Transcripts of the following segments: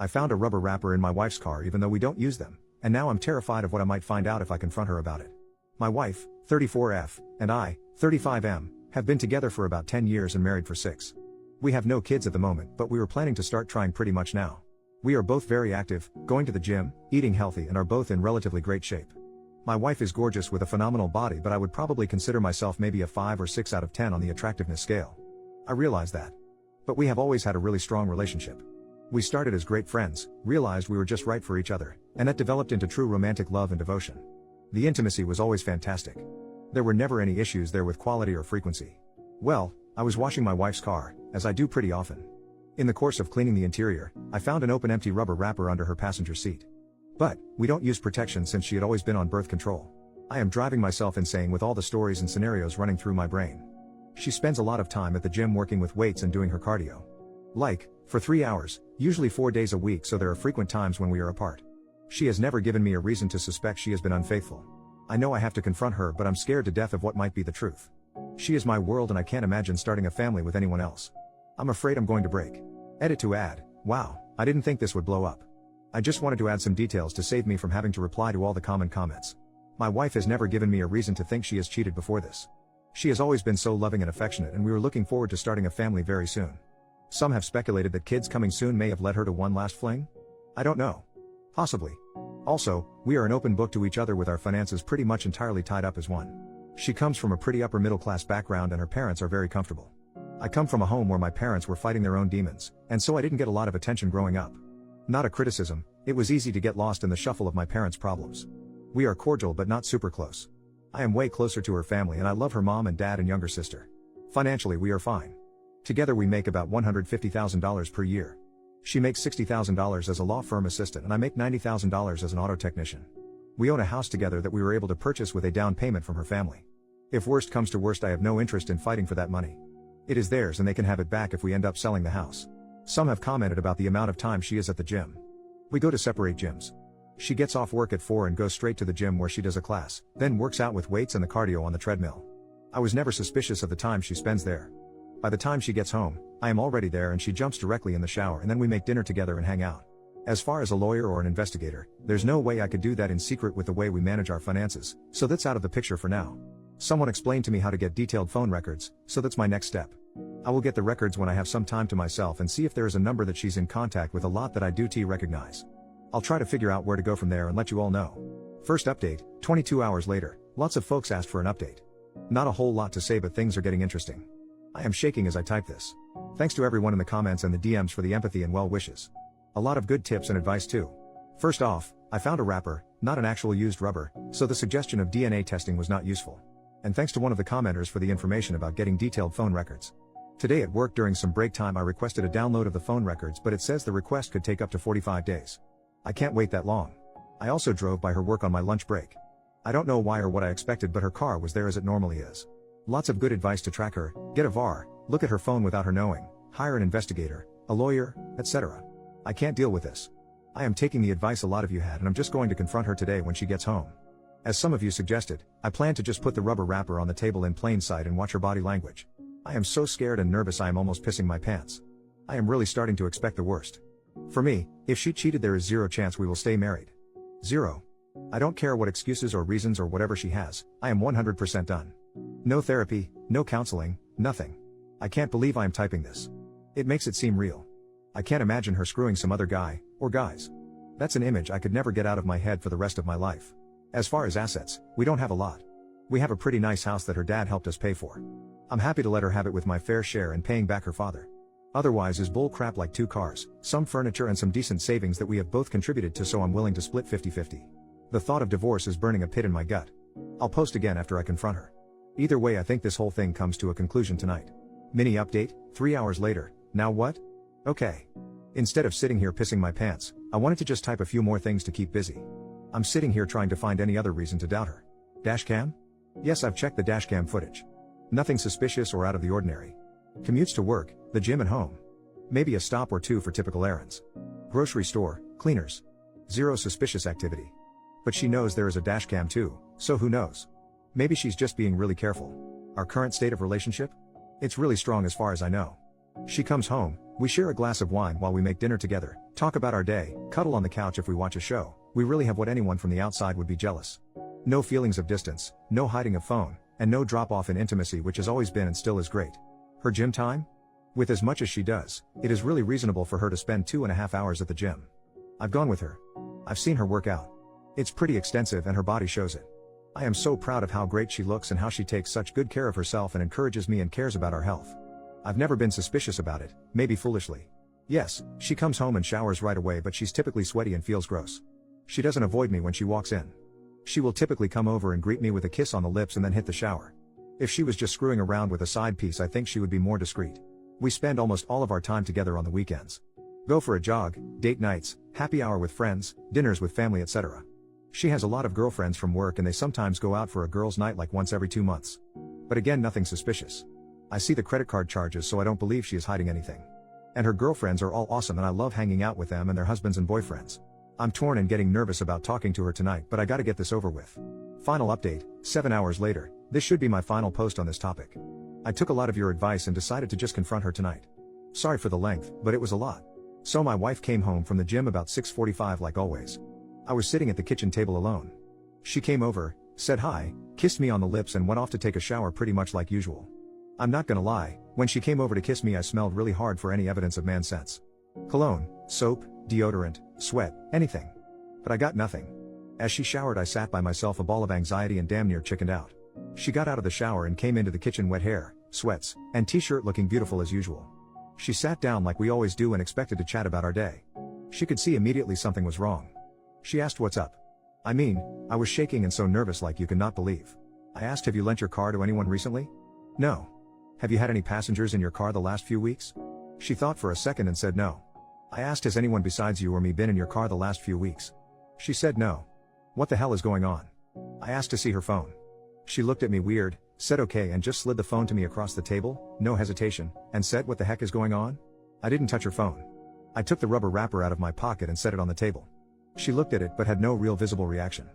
I found a rubber wrapper in my wife's car even though we don't use them, and now I'm terrified of what I might find out if I confront her about it. My wife, 34F, and I, 35M, have been together for about 10 years and married for 6. We have no kids at the moment, but we were planning to start trying pretty much now. We are both very active, going to the gym, eating healthy, and are both in relatively great shape. My wife is gorgeous with a phenomenal body, but I would probably consider myself maybe a 5 or 6 out of 10 on the attractiveness scale. I realize that. But we have always had a really strong relationship. We started as great friends, realized we were just right for each other, and that developed into true romantic love and devotion. The intimacy was always fantastic. There were never any issues there with quality or frequency. Well, I was washing my wife's car, as I do pretty often. In the course of cleaning the interior, I found an open empty rubber wrapper under her passenger seat. But, we don't use protection since she had always been on birth control. I am driving myself insane with all the stories and scenarios running through my brain. She spends a lot of time at the gym working with weights and doing her cardio. Like, for 3 hours, usually 4 days a week, so there are frequent times when we are apart. She has never given me a reason to suspect she has been unfaithful. I know I have to confront her, but I'm scared to death of what might be the truth. She is my world and I can't imagine starting a family with anyone else. I'm afraid I'm going to break. Edit to add, wow, I didn't think this would blow up. I just wanted to add some details to save me from having to reply to all the common comments. My wife has never given me a reason to think she has cheated before this. She has always been so loving and affectionate, and we were looking forward to starting a family very soon. Some have speculated that kids coming soon may have led her to one last fling? I don't know. Possibly. Also, we are an open book to each other with our finances pretty much entirely tied up as one. She comes from a pretty upper middle class background and her parents are very comfortable. I come from a home where my parents were fighting their own demons, and so I didn't get a lot of attention growing up. Not a criticism, it was easy to get lost in the shuffle of my parents' problems. We are cordial but not super close. I am way closer to her family and I love her mom and dad and younger sister. Financially we are fine. Together we make about $150,000 per year. She makes $60,000 as a law firm assistant and I make $90,000 as an auto technician. We own a house together that we were able to purchase with a down payment from her family. If worst comes to worst, I have no interest in fighting for that money. It is theirs and they can have it back if we end up selling the house. Some have commented about the amount of time she is at the gym. We go to separate gyms. She gets off work at 4 and goes straight to the gym where she does a class, then works out with weights and the cardio on the treadmill. I was never suspicious of the time she spends there. By the time she gets home, I am already there and she jumps directly in the shower and then we make dinner together and hang out. As far as a lawyer or an investigator, there's no way I could do that in secret with the way we manage our finances, so that's out of the picture for now. Someone explained to me how to get detailed phone records, so that's my next step. I will get the records when I have some time to myself and see if there is a number that she's in contact with a lot that I do recognize. I'll try to figure out where to go from there and let you all know. First update, 22 hours later, lots of folks asked for an update. Not a whole lot to say, but things are getting interesting. I am shaking as I type this. Thanks to everyone in the comments and the DMs for the empathy and well wishes. A lot of good tips and advice too. First off, I found a wrapper, not an actual used rubber, so the suggestion of DNA testing was not useful. And thanks to one of the commenters for the information about getting detailed phone records. Today at work during some break time I requested a download of the phone records, but it says the request could take up to 45 days. I can't wait that long. I also drove by her work on my lunch break. I don't know why or what I expected, but her car was there as it normally is. Lots of good advice to track her, get a VAR, look at her phone without her knowing, hire an investigator, a lawyer, etc. I can't deal with this. I am taking the advice a lot of you had and I'm just going to confront her today when she gets home. As some of you suggested, I plan to just put the rubber wrapper on the table in plain sight and watch her body language. I am so scared and nervous I am almost pissing my pants. I am really starting to expect the worst. For me, if she cheated there is zero chance we will stay married. Zero. I don't care what excuses or reasons or whatever she has, I am 100% done. No therapy, no counseling, nothing. I can't believe I am typing this. It makes it seem real. I can't imagine her screwing some other guy, or guys. That's an image I could never get out of my head for the rest of my life. As far as assets, we don't have a lot. We have a pretty nice house that her dad helped us pay for. I'm happy to let her have it with my fair share and paying back her father. Otherwise is bull crap like 2 cars, some furniture and some decent savings that we have both contributed to, so I'm willing to split 50-50. The thought of divorce is burning a pit in my gut. I'll post again after I confront her. Either way, I think this whole thing comes to a conclusion tonight. Mini update, 3 hours later, now what? Okay. Instead of sitting here pissing my pants, I wanted to just type a few more things to keep busy. I'm sitting here trying to find any other reason to doubt her. Dashcam? Yes, I've checked the dashcam footage. Nothing suspicious or out of the ordinary. Commutes to work, the gym and home. Maybe a stop or two for typical errands. Grocery store, cleaners. Zero suspicious activity. But she knows there is a dashcam too, so who knows? Maybe she's just being really careful. Our current state of relationship? It's really strong as far as I know. She comes home, we share a glass of wine while we make dinner together, Talk about our day, cuddle on the couch if we watch a show. We really have what anyone from the outside would be jealous. No feelings of distance, no hiding of phone, and no drop off in intimacy, which has always been and still is great. Her gym time? With as much as she does, it is really reasonable for her to spend 2.5 hours at the gym. I've gone with her. I've seen her work out. It's pretty extensive and her body shows it. I am so proud of how great she looks and how she takes such good care of herself and encourages me and cares about our health. I've never been suspicious about it, maybe foolishly. Yes, she comes home and showers right away, but she's typically sweaty and feels gross. She doesn't avoid me when she walks in. She will typically come over and greet me with a kiss on the lips and then hit the shower. If she was just screwing around with a side piece, I think she would be more discreet. We spend almost all of our time together on the weekends. Go for a jog, date nights, happy hour with friends, dinners with family, etc. She has a lot of girlfriends from work and they sometimes go out for a girls' night like once every 2 months. But again, nothing suspicious. I see the credit card charges, so I don't believe she is hiding anything. And her girlfriends are all awesome and I love hanging out with them and their husbands and boyfriends. I'm torn and getting nervous about talking to her tonight, but I gotta get this over with. Final update, 7 hours later. This should be my final post on this topic. I took a lot of your advice and decided to just confront her tonight. Sorry for the length, but it was a lot. So my wife came home from the gym about 6:45 like always. I was sitting at the kitchen table alone. She came over, said hi, kissed me on the lips and went off to take a shower pretty much like usual. I'm not gonna lie, when she came over to kiss me I smelled really hard for any evidence of man sense. Cologne, soap, deodorant, sweat, anything. But I got nothing. As she showered I sat by myself, a ball of anxiety and damn near chickened out. She got out of the shower and came into the kitchen, wet hair, sweats, and t-shirt, looking beautiful as usual. She sat down like we always do and expected to chat about our day. She could see immediately something was wrong. She asked what's up. I was shaking and so nervous like you cannot believe. I asked, have you lent your car to anyone recently? No. Have you had any passengers in your car the last few weeks? She thought for a second and said no. I asked, has anyone besides you or me been in your car the last few weeks? She said no. What the hell is going on? I asked to see her phone. She looked at me weird, said okay and just slid the phone to me across the table, no hesitation, and said, what the heck is going on? I didn't touch her phone. I took the rubber wrapper out of my pocket and set it on the table. She looked at it but had no real visible reaction.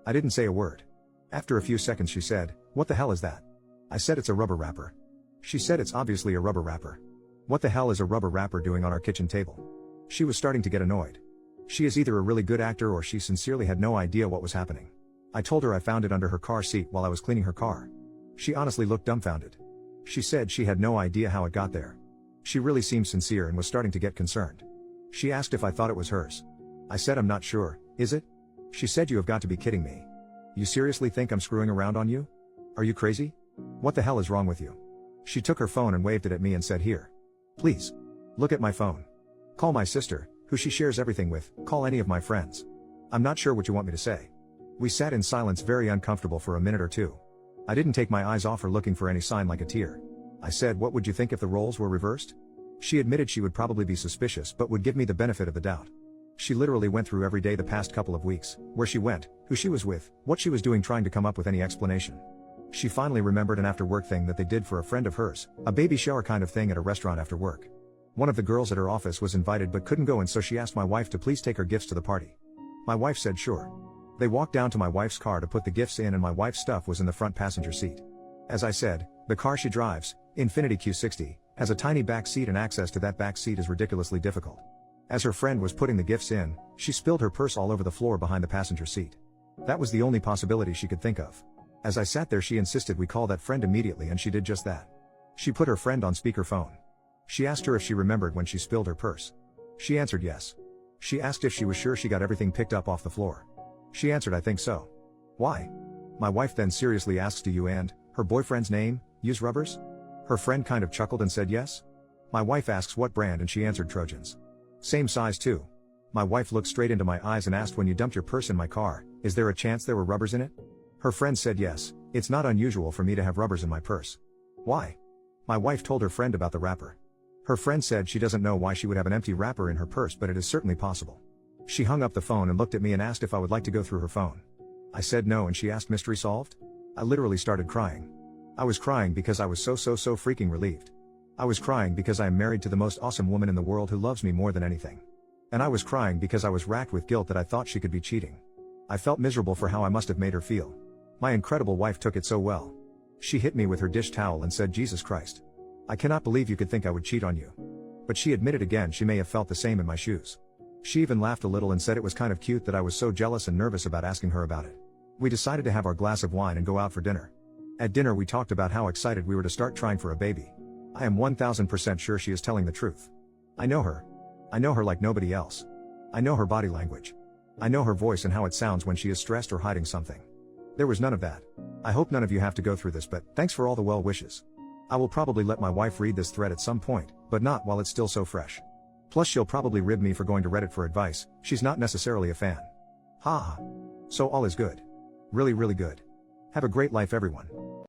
I didn't say a word. After a few seconds she said, what the hell is that? I said, it's a rubber wrapper. She said, it's obviously a rubber wrapper. What the hell is a rubber wrapper doing on our kitchen table? She was starting to get annoyed. She is either a really good actor or she sincerely had no idea what was happening. I told her I found it under her car seat while I was cleaning her car. She honestly looked dumbfounded. She said she had no idea how it got there. She really seemed sincere and was starting to get concerned. She asked if I thought it was hers. I said, I'm not sure, is it? She said, you have got to be kidding me. You seriously think I'm screwing around on you? Are you crazy? What the hell is wrong with you? She took her phone and waved it at me and said, here. Please. Look at my phone. Call my sister, who she shares everything with, call any of my friends. I'm not sure what you want me to say. We sat in silence, very uncomfortable for a minute or two. I didn't take my eyes off her, looking for any sign like a tear. I said, what would you think if the roles were reversed? She admitted she would probably be suspicious but would give me the benefit of the doubt. She literally went through every day the past couple of weeks, where she went, who she was with, what she was doing, trying to come up with any explanation. She finally remembered an after-work thing that they did for a friend of hers, a baby shower kind of thing at a restaurant after work. One of the girls at her office was invited but couldn't go, and so she asked my wife to please take her gifts to the party. My wife said sure. They walked down to my wife's car to put the gifts in and my wife's stuff was in the front passenger seat. As I said, the car she drives, Infiniti Q60, has a tiny back seat and access to that back seat is ridiculously difficult. As her friend was putting the gifts in, she spilled her purse all over the floor behind the passenger seat. That was the only possibility she could think of. As I sat there, she insisted we call that friend immediately, and she did just that. She put her friend on speakerphone. She asked her if she remembered when she spilled her purse. She answered yes. She asked if she was sure she got everything picked up off the floor. She answered, I think so. Why? My wife then seriously asks, do you and her boyfriend's name use rubbers? Her friend kind of chuckled and said yes. My wife asks what brand and she answered Trojans. Same size too. My wife looked straight into my eyes and asked, when you dumped your purse in my car, is there a chance there were rubbers in it? Her friend said yes, it's not unusual for me to have rubbers in my purse. Why? My wife told her friend about the wrapper. Her friend said she doesn't know why she would have an empty wrapper in her purse, but it is certainly possible. She hung up the phone and looked at me and asked if I would like to go through her phone. I said no, and she asked, mystery solved? I literally started crying. I was crying because I was so freaking relieved. I was crying because I am married to the most awesome woman in the world who loves me more than anything. And I was crying because I was racked with guilt that I thought she could be cheating. I felt miserable for how I must have made her feel. My incredible wife took it so well. She hit me with her dish towel and said, Jesus Christ. I cannot believe you could think I would cheat on you. But she admitted again she may have felt the same in my shoes. She even laughed a little and said it was kind of cute that I was so jealous and nervous about asking her about it. We decided to have our glass of wine and go out for dinner. At dinner we talked about how excited we were to start trying for a baby. I am 1000% sure she is telling the truth. I know her. I know her like nobody else. I know her body language. I know her voice and how it sounds when she is stressed or hiding something. There was none of that. I hope none of you have to go through this, but thanks for all the well wishes. I will probably let my wife read this thread at some point, but not while it's still so fresh. Plus she'll probably rib me for going to Reddit for advice, she's not necessarily a fan. Haha. So all is good. Really, really good. Have a great life everyone.